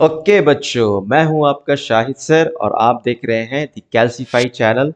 Okay बच्चों, मैं हूं आपका शाहिद सर और आप देख रहे हैं द कैल्सीफाई चैनल।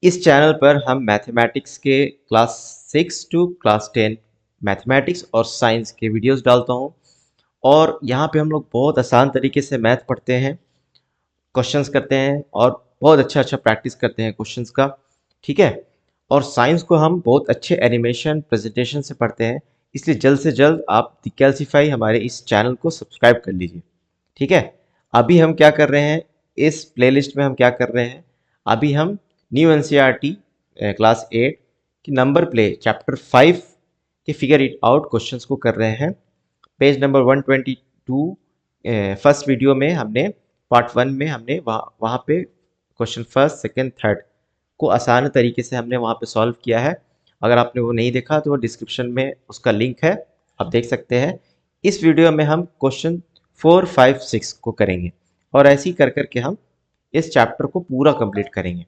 इस चैनल पर हम मैथमेटिक्स के क्लास 6 टू क्लास 10 मैथमेटिक्स और साइंस के वीडियोस डालता हूं। और यहाँ पे हम लोग बहुत आसान तरीके से मैथ पढ़ते हैं, क्वेश्चंस करते हैं और बहुत अच्छा अच्छा प्रैक्टिस करते हैं क्वेश्चंस का। ठीक है। और साइंस को हम बहुत अच्छे एनिमेशन प्रेजेंटेशन से पढ़ते हैं। इसलिए जल्द से जल्द आप द कैल्सीफाई हमारे इस चैनल को सब्सक्राइब कर लीजिए। ठीक है। अभी हम क्या कर रहे हैं, इस प्लेलिस्ट में हम क्या कर रहे हैं, अभी हम न्यू एनसीईआरटी क्लास 8 की नंबर प्ले चैप्टर 5 के फिगर इट आउट क्वेश्चंस को कर रहे हैं। पेज नंबर 122 फर्स्ट वीडियो में हमने पार्ट 1 में हमने वहाँ पे क्वेश्चन फर्स्ट सेकंड थर्ड को आसान तरीके से हमने वहाँ पे सॉल्व किया है। अगर आपने वो नहीं देखा तो वो डिस्क्रिप्शन में उसका लिंक है, आप देख सकते हैं। इस वीडियो में हम क्वेश्चन 4 5 6 को करेंगे और ऐसे ही कर करके हम इस चैप्टर को पूरा कंप्लीट करेंगे।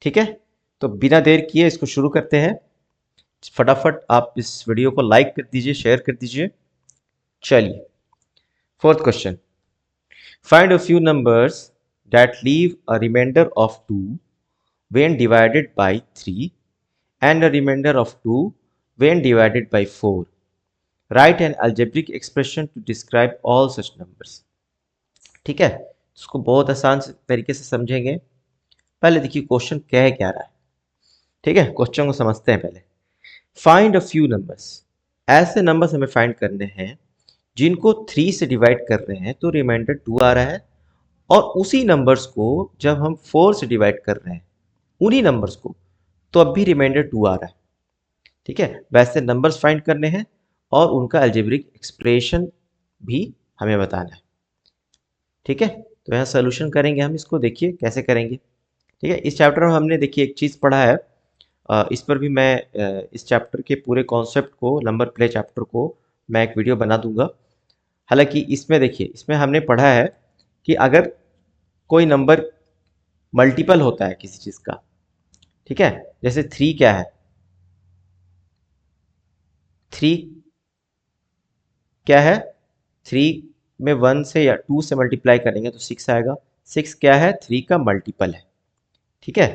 ठीक है। तो बिना देर किए इसको शुरू करते हैं। फटाफट आप इस वीडियो को लाइक कर दीजिए, शेयर कर दीजिए। चलिए, fourth question. Find a few numbers that leave a remainder of 2 when divided by 3 and a remainder of 2 when divided by 4. Write an algebraic expression to describe all such numbers. ठीक है। इसको बहुत आसान तरीके से समझेंगे। पहले देखिए क्वेश्चन कह क्या रहा है। ठीक है, क्वेश्चन को समझते हैं पहले। फाइंड अ फ्यू नंबर्स, ऐसे नंबर्स हमें फाइंड करने हैं जिनको 3 से डिवाइड कर रहे हैं तो रिमाइंडर 2 आ रहा है, और उसी नंबर्स को जब हम 4 से डिवाइड कर रहे हैं, उन्हीं नंबर्स को, तो अब भी रिमाइंडर 2 आ रहा है। ठीक है, वैसे नंबर्स फाइंड करने हैं और उनका अलजेब्रिक एक्सप्रेशन भी हमें बताना है। ठीक है, तो यहाँ सोल्यूशन करेंगे हम इसको, देखिए कैसे करेंगे। ठीक है, इस चैप्टर में हमने देखिए एक चीज़ पढ़ा है। इस पर भी मैं इस चैप्टर के पूरे कॉन्सेप्ट को, नंबर प्ले चैप्टर को मैं एक वीडियो बना दूंगा। हालांकि इसमें देखिए, इसमें हमने पढ़ा है कि अगर कोई नंबर मल्टीपल होता है किसी चीज़ का, ठीक है, जैसे 3 क्या है, 3 क्या है, 3 में 1 से या 2 से मल्टीप्लाई करेंगे तो 6 आएगा। 6 क्या है, 3 का मल्टीपल है। ठीक है,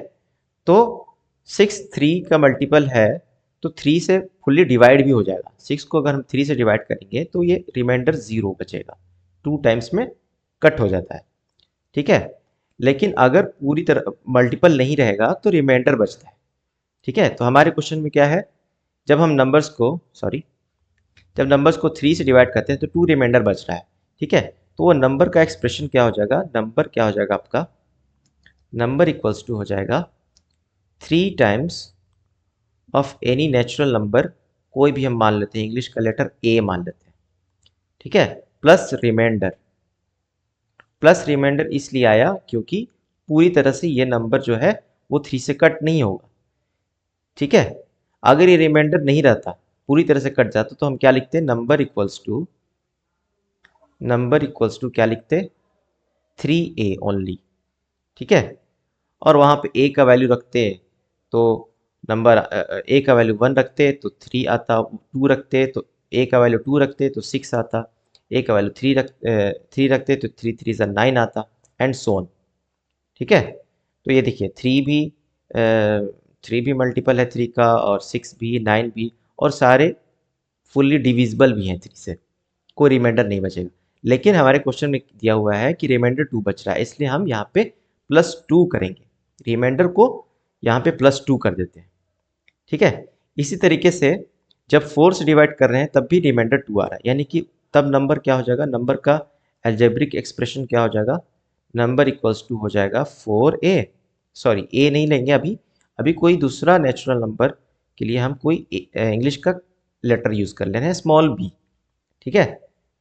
तो 6 3 का मल्टीपल है, तो 3 से फुल्ली डिवाइड भी हो जाएगा। 6 को अगर हम 3 से डिवाइड करेंगे तो ये रिमाइंडर 0 बचेगा, 2 टाइम्स में कट हो जाता है। ठीक है, लेकिन अगर पूरी तरह मल्टीपल नहीं रहेगा तो रिमाइंडर बचता है। ठीक है, तो हमारे क्वेश्चन में क्या है, जब हम नंबर्स को जब नंबर्स को 3 से डिवाइड करते हैं तो 2 रिमाइंडर बच रहा है। ठीक है, तो वो नंबर का एक्सप्रेशन क्या हो जाएगा, नंबर क्या हो जाएगा आपका, नंबर इक्वल्स टू हो जाएगा 3 times of any natural number, कोई भी हम मान लेते हैं, इंग्लिश का लेटर ए मान लेते हैं। ठीक है, प्लस रिमाइंडर। प्लस रिमाइंडर इसलिए आया क्योंकि पूरी तरह से ये नंबर जो है वो 3 से कट नहीं होगा। ठीक है, अगर ये रिमाइंडर नहीं रहता, पूरी तरह से कट जाता, तो हम क्या लिखते, नंबर इक्वल्स टू क्या लिखते, 3a ओनली। ठीक है, और वहाँ पे a का वैल्यू रखते तो नंबर a का वैल्यू 1 रखते तो 3 आता, 2 रखते तो a का वैल्यू 2 रखते तो 6 आता, a का वैल्यू 3 रखते तो 3 3 ज़ा 9 आता, एंड सो ऑन। ठीक है, तो ये देखिए 3 भी मल्टीपल है 3 का, और 6 भी, 9 भी, और सारे फुल्ली डिविजिबल भी हैं 3 से, कोई रिमाइंडर नहीं बचेगा। लेकिन हमारे क्वेश्चन में दिया हुआ है कि रिमाइंडर 2 बच रहा है, इसलिए हम यहाँ पे +2 करेंगे, रिमाइंडर को यहाँ पे +2 कर देते हैं। ठीक है, इसी तरीके से जब 4 से डिवाइड कर रहे हैं तब भी रिमाइंडर 2 आ रहा है, यानी कि तब नंबर क्या हो जाएगा, नंबर का एल्जेब्रिक एक्सप्रेशन क्या हो जाएगा, नंबर इक्वल्स टू हो जाएगा 4a। सॉरी, ए नहीं लेंगे अभी, अभी कोई दूसरा नेचुरल नंबर के लिए हम कोई इंग्लिश का लेटर यूज कर ले रहे हैं, स्मॉल b। ठीक है,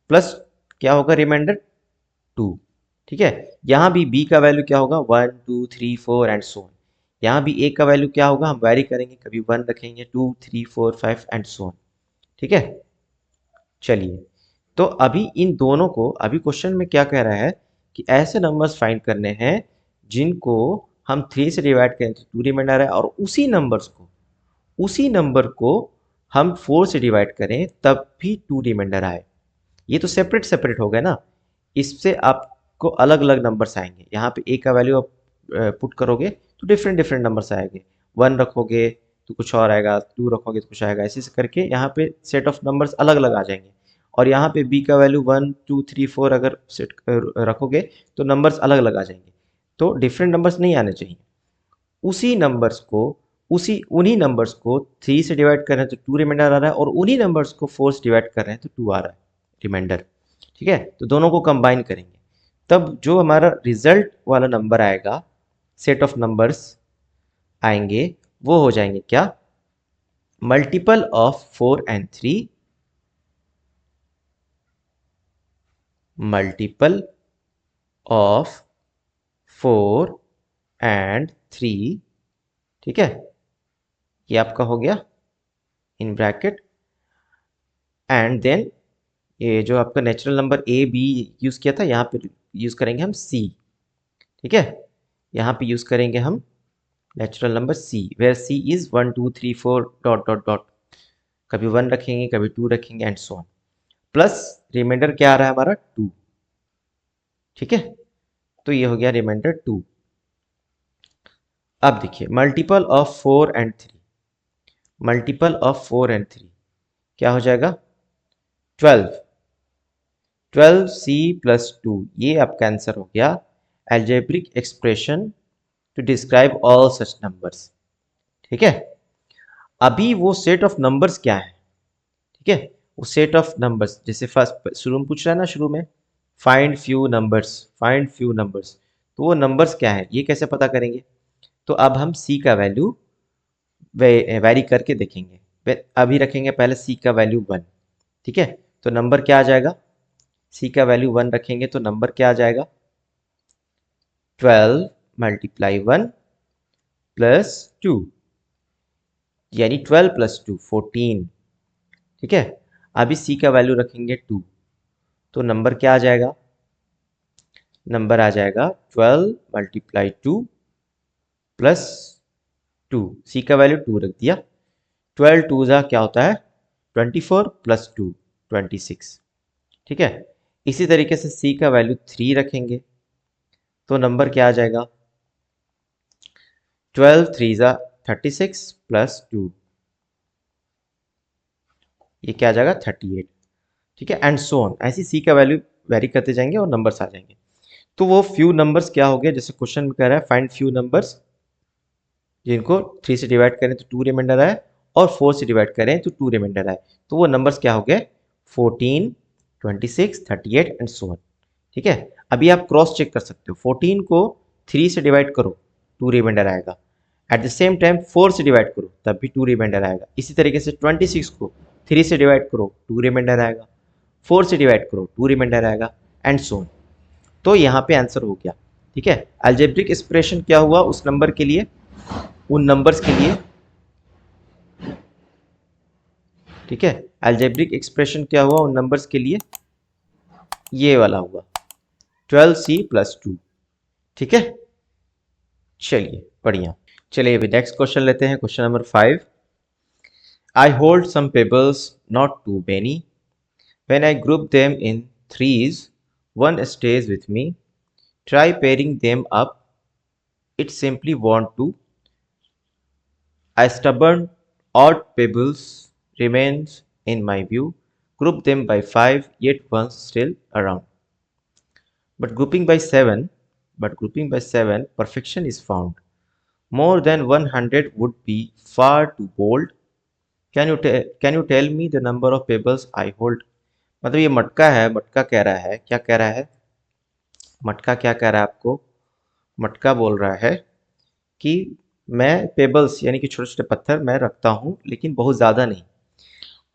प्लस क्या होगा, रिमाइंडर 2। ठीक है, यहाँ भी b का वैल्यू क्या होगा, 1 2 3 4 एंड सो ऑन। यहाँ भी a का वैल्यू क्या होगा, हम वैरी करेंगे, कभी 1 रखेंगे, 2 3 4 5 एंड सो ऑन। ठीक है, चलिए, तो अभी इन दोनों को, अभी क्वेश्चन में क्या कह रहा है कि ऐसे नंबर्स फाइंड करने हैं जिनको हम 3 से डिवाइड करें तो 2 रिमाइंडर है, और उसी नंबर को हम 4 से डिवाइड करें तब भी 2 रिमाइंडर आए। ये तो सेपरेट सेपरेट हो गए ना, इससे आपको अलग अलग नंबर्स आएंगे। यहाँ पे ए का वैल्यू आप पुट करोगे तो डिफरेंट डिफरेंट नंबर्स आएंगे। 1 रखोगे तो कुछ और आएगा, 2 रखोगे तो कुछ आएगा, ऐसे से करके यहाँ पे सेट ऑफ नंबर्स अलग अलग आ जाएंगे। और यहाँ पे बी का वैल्यू 1 2 3 4 अगर सेट रखोगे तो नंबर्स अलग अलग आ जाएंगे। तो डिफरेंट नंबर्स नहीं आने चाहिए। उसी नंबर्स को उन्हीं नंबर्स को 3 से डिवाइड कर रहे हैं तो 2 रिमाइंडर आ रहा है, और उन्हीं नंबर्स को 4 से डिवाइड कर रहे हैं तो 2 आ रहा है रिमाइंडर। ठीक है, तो दोनों को कंबाइन करेंगे तब जो हमारा रिजल्ट वाला नंबर आएगा, सेट ऑफ नंबर्स आएंगे, वो हो जाएंगे क्या, multiple of 4 and 3, multiple of 4 and 3। ठीक है, ये आपका हो गया इन ब्रैकेट। एंड देन ये जो आपका natural number A B use किया था, यहाँ पे यूज़ करेंगे हम सी। ठीक है, यहाँ पे यूज़ करेंगे हम natural number C, where C is 1 2 3 4 dot dot dot. कभी 1 रखेंगे, कभी 2 रखेंगे and so on. Plus remainder क्या आ रहा है हमारा 2। ठीक है, तो ये हो गया रिमाइंडर 2। अब देखिए multiple of 4 and 3, multiple of 4 and 3 क्या हो जाएगा, 12। 12c प्लस 2, ये आपका आंसर हो गया algebraic expression to describe all such numbers. ठीक है, अभी वो सेट ऑफ नंबर्स क्या है। ठीक है, वो सेट ऑफ नंबर्स जैसे फर्स्ट शुरू में पूछ रहा है ना, शुरू में find few numbers, find few numbers, तो वो नंबर्स क्या है ये कैसे पता करेंगे। तो अब हम c का वैल्यू वेरी करके देखेंगे। अभी रखेंगे पहले c का वैल्यू 1। ठीक है, तो नंबर क्या आ जाएगा, c का वैल्यू 1 रखेंगे तो नंबर क्या आ जाएगा, 12 मल्टीप्लाई 1 प्लस 2, यानी 12 प्लस 2 14। ठीक है, अभी c का वैल्यू रखेंगे 2 तो नंबर क्या आ जाएगा, नंबर आ जाएगा 12 मल्टीप्लाई 2 प्लस 2, c का वैल्यू 2 रख दिया, 12 टू जा क्या होता है 24 प्लस 2 26। ठीक है, इसी तरीके से c का वैल्यू 3 रखेंगे तो नंबर क्या आ जाएगा, 12 थ्री जा 36 प्लस 2, ये क्या आ जाएगा 38। ठीक है, एंड सो ऑन, ऐसी c का वैल्यू वेरी करते जाएंगे और नंबर्स आ जाएंगे। तो वो फ्यू नंबर्स क्या हो गए, जैसे क्वेश्चन में कह रहा है फाइंड फ्यू नंबर्स जिनको 3 से डिवाइड करें तो 2 रिमाइंडर आए और 4 से डिवाइड करें तो 2 रिमाइंडर आए, तो वो नंबर्स क्या हो गए 14 26 38 एंड सो ऑन। ठीक है, अभी आप क्रॉस चेक कर सकते हो, 14 को 3 से डिवाइड करो 2 रिमाइंडर आएगा, एट द सेम टाइम 4 से डिवाइड करो तब भी 2 रिमाइंडर आएगा। इसी तरीके से 26 को 3 से डिवाइड करो 2 रिमाइंडर आएगा, 4 से डिवाइड करो 2 रिमाइंडर आएगा एंड सो ऑन। तो यहाँ पे आंसर हो गया। ठीक है, अलजेब्रिक एक्सप्रेशन क्या हुआ उस नंबर के लिए, उन नंबर्स के लिए। ठीक है, अलजेब्रिक एक्सप्रेशन क्या हुआ उन नंबर्स के लिए, ये वाला हुआ 12c प्लस 2। ठीक है, चलिए बढ़िया। चलिए अभी नेक्स्ट क्वेश्चन लेते हैं, question number 5। I hold some pebbles not too many, when I group them in threes one stays with me, try pairing them up, it simply want to, a stubborn odd pebbles remains in my view, group them by 5 yet one's still around, but grouping by 7, perfection is found, more than 100 would be far too bold, can you tell me the number of pebbles I hold। मतलब ये मटका है, मटका कह रहा है, क्या कह रहा है, मटका क्या कह रहा है आपको, मटका बोल रहा है कि मैं पेबल्स यानी कि छोटे छोटे पत्थर मैं रखता हूँ लेकिन बहुत ज़्यादा नहीं,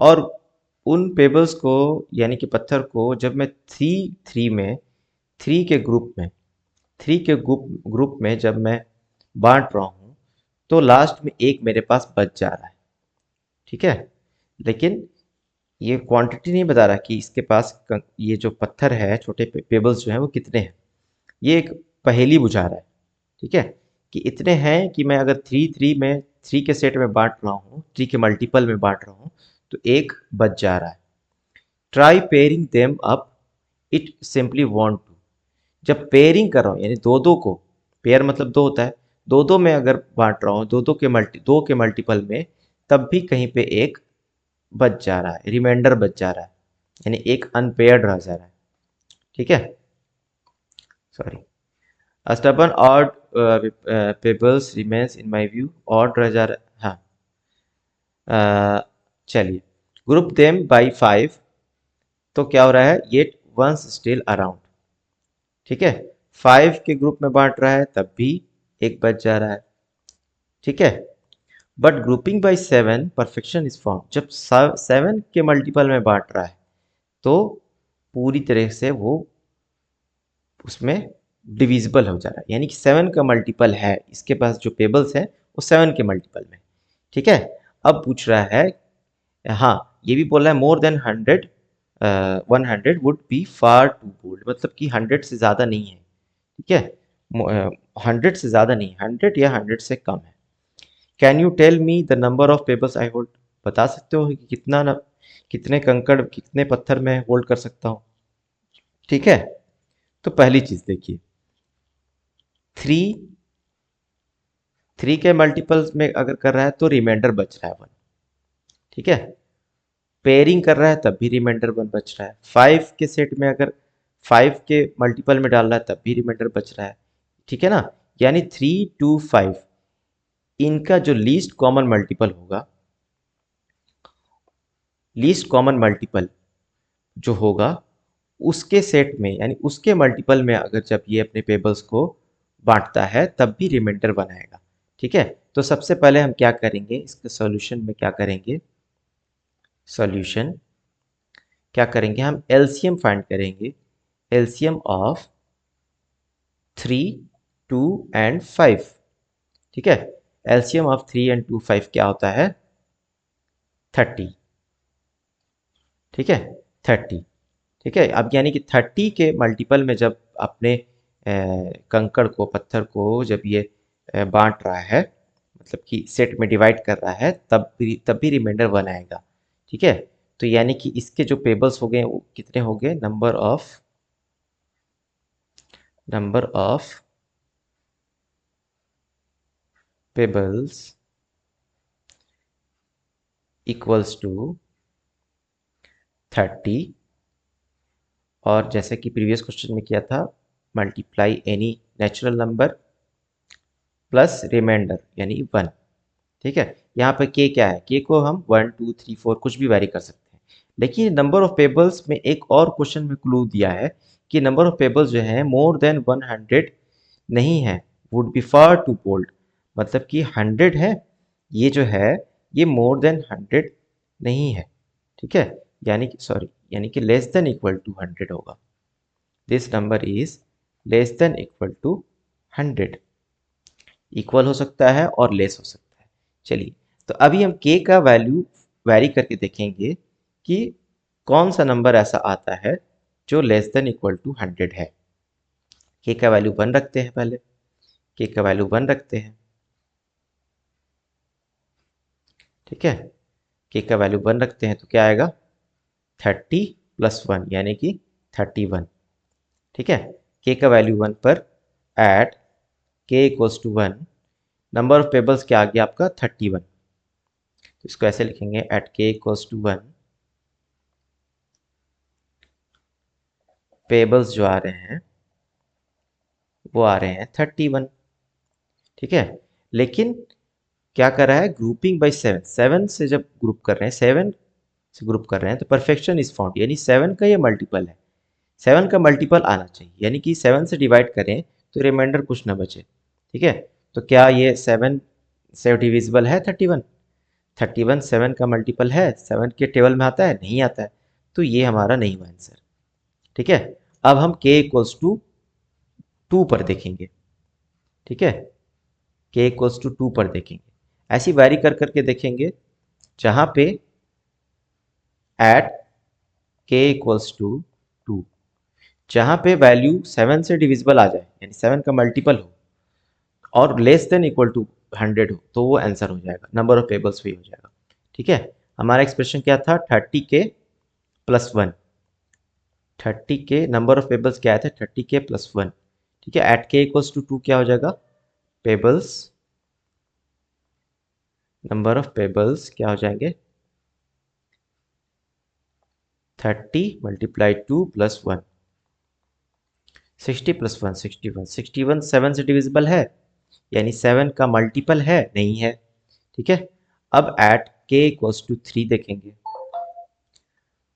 और उन पेबल्स को यानी कि पत्थर को जब मैं थ्री के ग्रुप में जब मैं बांट रहा हूँ तो लास्ट में एक मेरे पास बच जा रहा है। ठीक है, लेकिन ये क्वांटिटी नहीं बता रहा कि इसके पास ये जो पत्थर है छोटे पेबल्स जो हैं वो कितने हैं, ये एक पहेली बुझा रहा है। ठीक है, कि इतने हैं कि मैं अगर थ्री के सेट में बांट रहा हूँ, थ्री के मल्टीपल में बांट रहा हूँ तो एक बच जा रहा है। Try pairing them up, it simply want to. जब पेयरिंग कर रहा हूँ यानी दो दो को, पेयर मतलब दो होता है, दो दो में अगर बांट रहा हूँ दो के मल्टीपल में, तब भी कहीं पे एक बच जा रहा है, रिमाइंडर बच जा रहा है, यानी एक अनपेयर्ड रह जा रहा है। ठीक है, sorry. A stubborn odd pebbles remains in my view, odd रह जा रहा है। हाँ, चलिए, ग्रुप देम बाई 5, तो क्या हो रहा है, येट वंस स्टिल अराउंड। ठीक है, 5 के ग्रुप में बांट रहा है तब भी एक बच जा रहा है। ठीक है, but grouping by 7 perfection is found. जब 7 के मल्टीपल में बांट रहा है तो पूरी तरह से वो उसमें डिविजिबल हो जा रहा है, यानी कि 7 का मल्टीपल है, इसके पास जो पेबल्स है वो 7 के मल्टीपल में। ठीक है, अब पूछ रहा है, हाँ ये भी बोल रहा है more than 100, 100 would be far too bold, मतलब कि 100 से ज़्यादा नहीं है। ठीक है, 100 से ज़्यादा नहीं, 100 या 100 से कम है। Can you tell me the number of pebbles I hold, बता सकते हो कि कितने कंकड़, कितने पत्थर मैं होल्ड कर सकता हूँ। ठीक है, तो पहली चीज़ देखिए, 3 3 के मल्टीपल्स में अगर कर रहा है तो रिमाइंडर बच रहा है 1। ठीक है, पेयरिंग कर रहा है तब भी रिमाइंडर 1 बच रहा है। 5 के सेट में अगर 5 के मल्टीपल में डाल रहा है तब भी रिमाइंडर बच रहा है। ठीक है ना, यानी 3 2 5 इनका जो लीस्ट कॉमन मल्टीपल होगा, लीस्ट कॉमन मल्टीपल जो होगा उसके सेट में, यानी उसके मल्टीपल में अगर जब ये अपने पेबल्स को बांटता है तब भी रिमाइंडर बनाएगा। ठीक है, तो सबसे पहले हम क्या करेंगे, इसके सॉल्यूशन में क्या करेंगे, सॉल्यूशन क्या करेंगे, हम एलसीएम फाइंड करेंगे, एलसीएम ऑफ 3 2 एंड 5। ठीक है, एलसीएम ऑफ 3 एंड 2 5 क्या होता है, 30। ठीक है, 30। ठीक है, अब यानी कि 30 के मल्टीपल में जब अपने कंकड़ को, पत्थर को जब ये बांट रहा है, मतलब कि सेट में डिवाइड कर रहा है, तब भी रिमाइंडर 1 आएगा। ठीक है, तो यानी कि इसके जो पेबल्स हो गए वो कितने हो गए, number of pebbles equals to 30, और जैसे कि प्रीवियस क्वेश्चन में किया था, multiply any natural number plus remainder यानी 1। ठीक है, यहाँ पर के क्या है, के को हम 1 2 3 4 कुछ भी वैरी कर सकते हैं। लेकिन नंबर ऑफ पेबल्स में एक और क्वेश्चन में क्लू दिया है कि नंबर ऑफ पेबल्स जो है मोर देन 100 नहीं है, would be far too bold, मतलब कि 100 है, ये जो है ये मोर देन 100 नहीं है। ठीक है, यानी कि सॉरी, यानी कि लेस देन इक्वल टू 100 होगा। This number is less than equal to 100, equal हो सकता है और लेस हो सकता है। चलिए, तो अभी हम k का वैल्यू वैरी करके देखेंगे कि कौन सा नंबर ऐसा आता है जो लेस देन इक्वल टू 100 है। k का वैल्यू 1 रखते हैं, पहले k का वैल्यू 1 रखते हैं। ठीक है, k का वैल्यू 1 रखते हैं तो क्या आएगा, 30 प्लस 1 यानी कि 31। ठीक है, k का वैल्यू 1 पर at k equals to 1, number of pebbles क्या आ गया आपका 31, तो इसको ऐसे लिखेंगे at k equals to 1, pebbles जो आ रहे हैं वो आ रहे हैं 31। ठीक है, लेकिन क्या कर रहा है, ग्रुपिंग बाई 7, 7 से जब ग्रुप कर रहे हैं, 7 से ग्रुप कर रहे हैं तो परफेक्शन इज फाउंड, यानी 7 का ये मल्टीपल है, 7 का मल्टीपल आना चाहिए, यानी कि 7 से डिवाइड करें तो रिमाइंडर कुछ ना बचे। ठीक है, तो क्या ये 7 से डिविजिबल है 31, 31 7 का मल्टीपल है, 7 के टेबल में आता है, नहीं आता है, तो ये हमारा नहीं हुआ आंसर। ठीक है, अब हम k इक्वल्स टू 2 पर देखेंगे। ठीक है, k इक्वल्स टू 2 पर देखेंगे, ऐसी वैरी कर करके देखेंगे जहां पे एट k इक्वल्स टू 2, जहां पे वैल्यू 7 से डिविजिबल आ जाए, यानी 7 का मल्टीपल हो और लेस देन इक्वल टू 100 हो, तो वो आंसर हो जाएगा, नंबर ऑफ टेबल्स भी हो जाएगा। ठीक है, हमारा एक्सप्रेशन क्या था, 30 के plus 1। 30k number of pebbles क्या आया था 30k प्लस 1। ठीक है, एट k इक्वल्स टू 2 क्या हो जाएगा, पेबल्स, नंबर ऑफ पेबल्स क्या हो जाएंगे 30 मल्टीप्लाई 2 प्लस 1, 60 प्लस 1 61, 61 7 से डिविजिबल है, यानी 7 का मल्टीपल है नहीं है। ठीक है, अब एट k इक्वल्स टू 3 देखेंगे,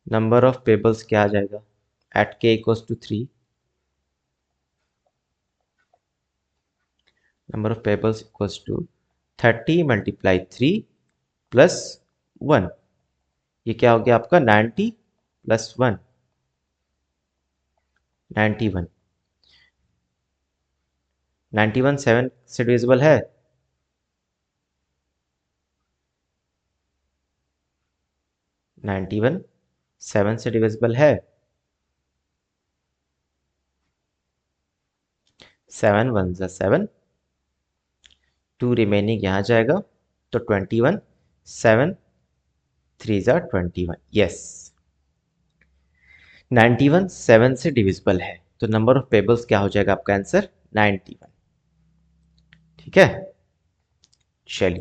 नंबर ऑफ पेबल्स क्या आ जाएगा at k equals to 3, number of pebbles equals to 30 multiply 3 plus 1, ये क्या हो गया आपका 90 प्लस 1 91, 91 7 से डिविजिबल है, 91 7 से डिविजिबल है, 7 1 ज़ा 7, 2 रिमेनिंग यहाँ जाएगा, तो 21 7 3 ज़ा 21, यस 91 7 से डिविजिबल है, तो नंबर ऑफ पेबल्स क्या हो जाएगा आपका आंसर 91। ठीक है, चलिए।